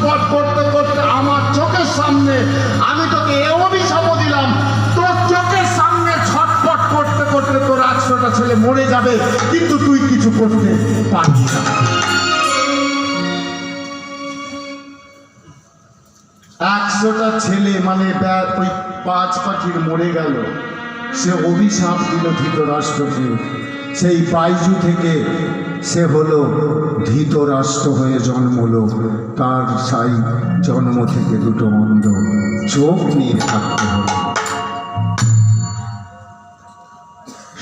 ছটফট করতে করতে আমার চোখের সামনে, আমি তোকে এ অভিশাপও দিলাম, তোর চোখের সামনে ছটফট করতে করতে তোর 100টা ছেলে মরে যাবে, কিন্তু তুই কিছু করতে পারবি না। 100টা ছেলে মানে ওই 5 পাখির মরে গেল। সে অভিশাপ দিল ধৃতরাষ্ট্রকে। সেই বাইজু থেকে সে হলো ধৃতরাষ্ট্র হয়ে জন্মলো। তার সাই জন্ম থেকে দুটো অন্ধ চোখ নিয়ে থাকতে হলো।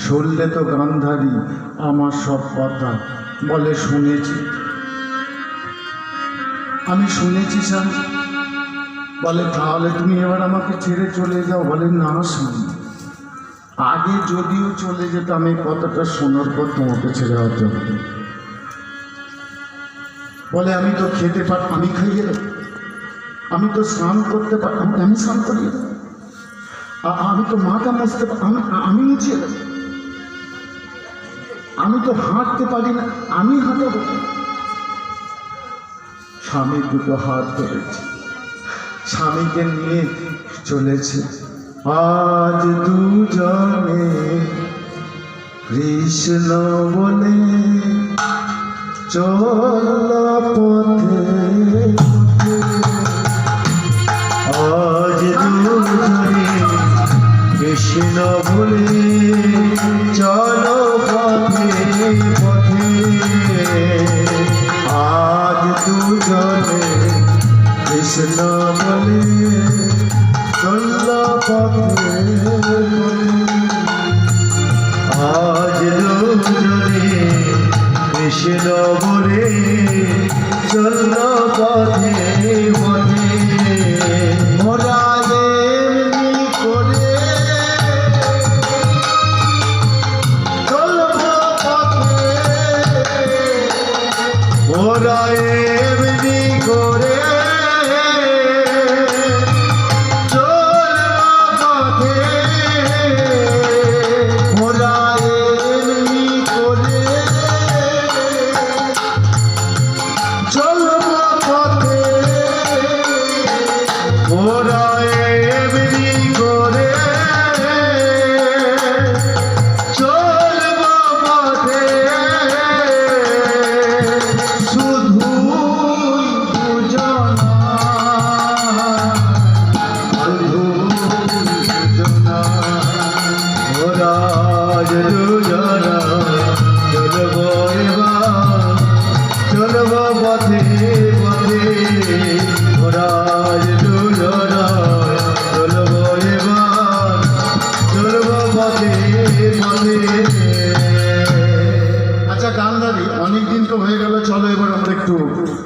শুনলে তো গান্ধারী আমার সব কথা, বলে শুনেছি, আমি শুনেছি স্যার। বলে তাহলে তুমি এবার আমাকে ছেড়ে চলে যাও। বলে না স্বামী, আগে যদিও চলে যেতাম এই কথাটা শোনার পর তোমাকে ছেড়ে হতে হবে। বলে আমি তো খেতে পার, আমি খাইয়ে দেব, আমি তো স্নান করতে পার, আমি স্নান করিয়ে দেব, আমি তো মাথা মুছতে পার, আমি মুছিয়ে দেব, আমি তো হাঁটতে পারি না, আমি হাঁটাবো। স্বামী দুটো হাত ধরেছে, স্বামীকে নিয়ে চলেছে। আজ দুজনে কৃষ্ণ বলে চল পথে, আজ দুজনে কৃষ্ণ বলে চল পথে পথে, আজ দুজনে কৃষ্ণ বলে চল পথে, আজ দুজনে কৃষ্ণ বলে চল পথে পথে। মোরা এমনি করে চলব পথে, মোরা এমনি করে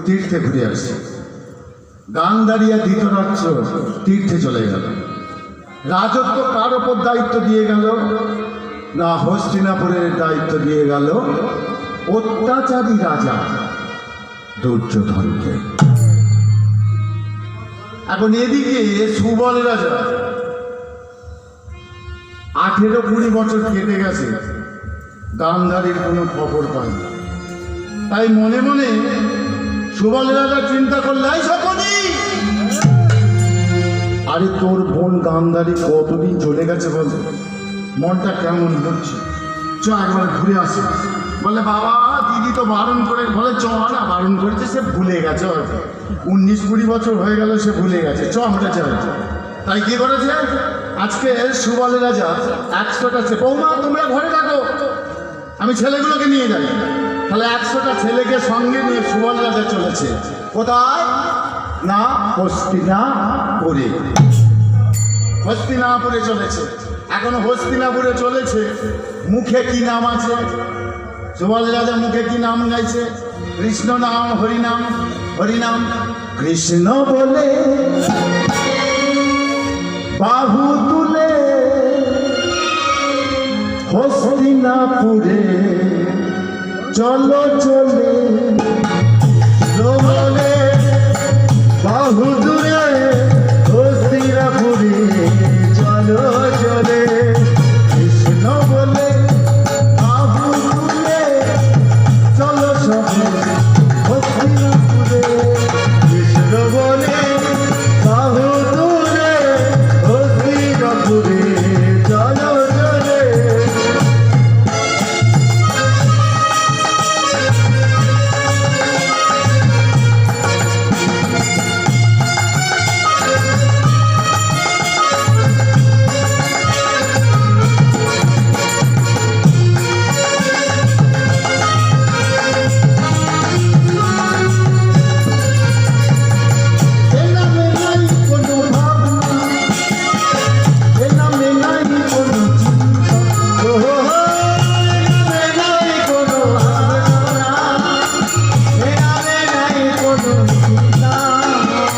তীর্থে ঘুরে আসছে। গান্ধারী আর ধৃতরাষ্ট্র তীর্থে চলে গেল। রাজত্ব কার ওপর দায়িত্ব দিয়ে গেল না, হস্তিনাপুরের দায়িত্ব দিয়ে গেল অত্যাচারী রাজা দুর্যোধনকে। এখন এদিকে সুবল রাজা 18-20 বছর কেটে গেছে, গান্ধারীর কোনো খবর পায়নি। তাই মনে মনে সুবল রাজা চিন্তা করলে, সকলই আরে তোর বোন গান্ধারী কতদিন চলে গেছে বল, মনটা কেমন হচ্ছে, চ একবার ঘুরে আসে। বলে বাবা দিদি তো বারণ করে, বলে চ না, বারণ করেছে, সে ভুলে গেছে, 19-20 বছর হয়ে গেল, সে ভুলে গেছে, চ আমরা যাই। তাই কি করেছে, আজকে সুবল রাজা 100টা বৌমা তোমরা ঘরে থাকো, আমি ছেলেগুলোকে নিয়ে যাই। তাহলে 100টা ছেলেকে সঙ্গে নিয়ে সুবল রাজা চলেছে কোথায় না, হস্তিনাপুরে। হস্তিনাপুরে চলেছে। এখন হস্তিনাপুরে চলেছে, মুখে কি নাম আছে, সুবল রাজা মুখে কি নাম গাইছে, কৃষ্ণ নাম, হরিনাম, হরিনাম কৃষ্ণ বলে বাহু তুলে হস্তিনাপুরে চলো চলে, বলে বাহু দূরে হস্তিনাপুরে চলো চলে, কৃষ্ণ বলে বাহু তুলে চলো সবে হস্তিনাপুরে, কৃষ্ণ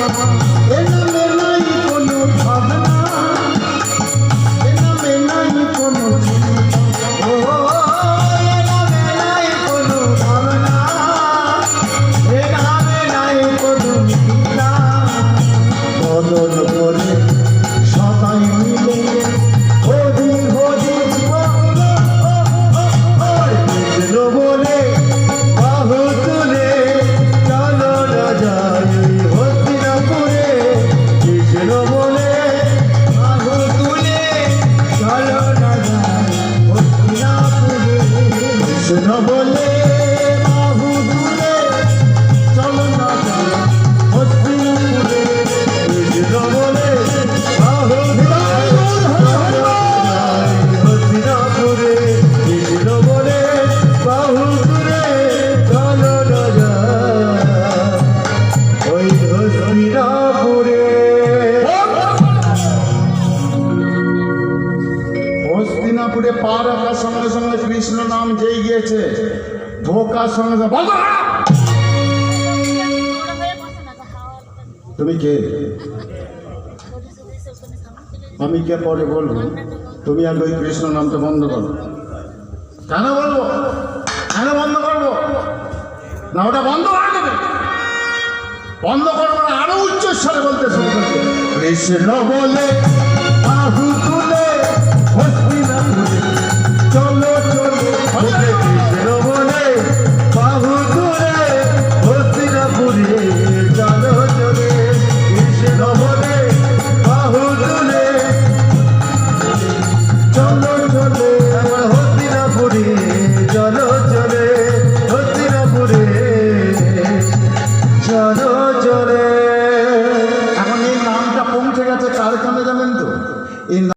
এ নামে নাই কোনো ভাবনা, এ নামে নাই কোনো চিন্তা, ও এ নামে নাই কোনো ভাবনা, এ নামে নাই কোনো চিন্তা। বদল করে সবাই মিলে হরি হরি কৃষ্ণ বলে বাহু তুলে চলো না যাই হস্তিনাপুরে, কৃষ্ণ বলে বাহু তুলে চলো না যাই হস্তিনাপুরে, কৃষ্ণ বলে বাহু তুলে চলো না যাই হস্তিনাপুরে, কৃষ্ণ বলে বাহু হস্তিনাপুরে, কৃষ্ণ বলে বাহু তুলে চলো না যাই ওই হস্তিনাপুরে। হস্তিনাপুরে পা রাখার সঙ্গে সঙ্গে কৃষ্ণ নাম যেই গিয়েছে, ধোকার সঙ্গে সঙ্গে বন্ধ কর। তুমি কে? আমি কে পরে বলবো, তুমি আগে ওই কৃষ্ণ নামটা বন্ধ করো। কেন বলবো, কেন বন্ধ করবো না? ওটা বন্ধ করে দেবে, বন্ধ করবো না, আরো উচ্চস্বরে বলতে শুরু করবে কৃষ্ণ বলে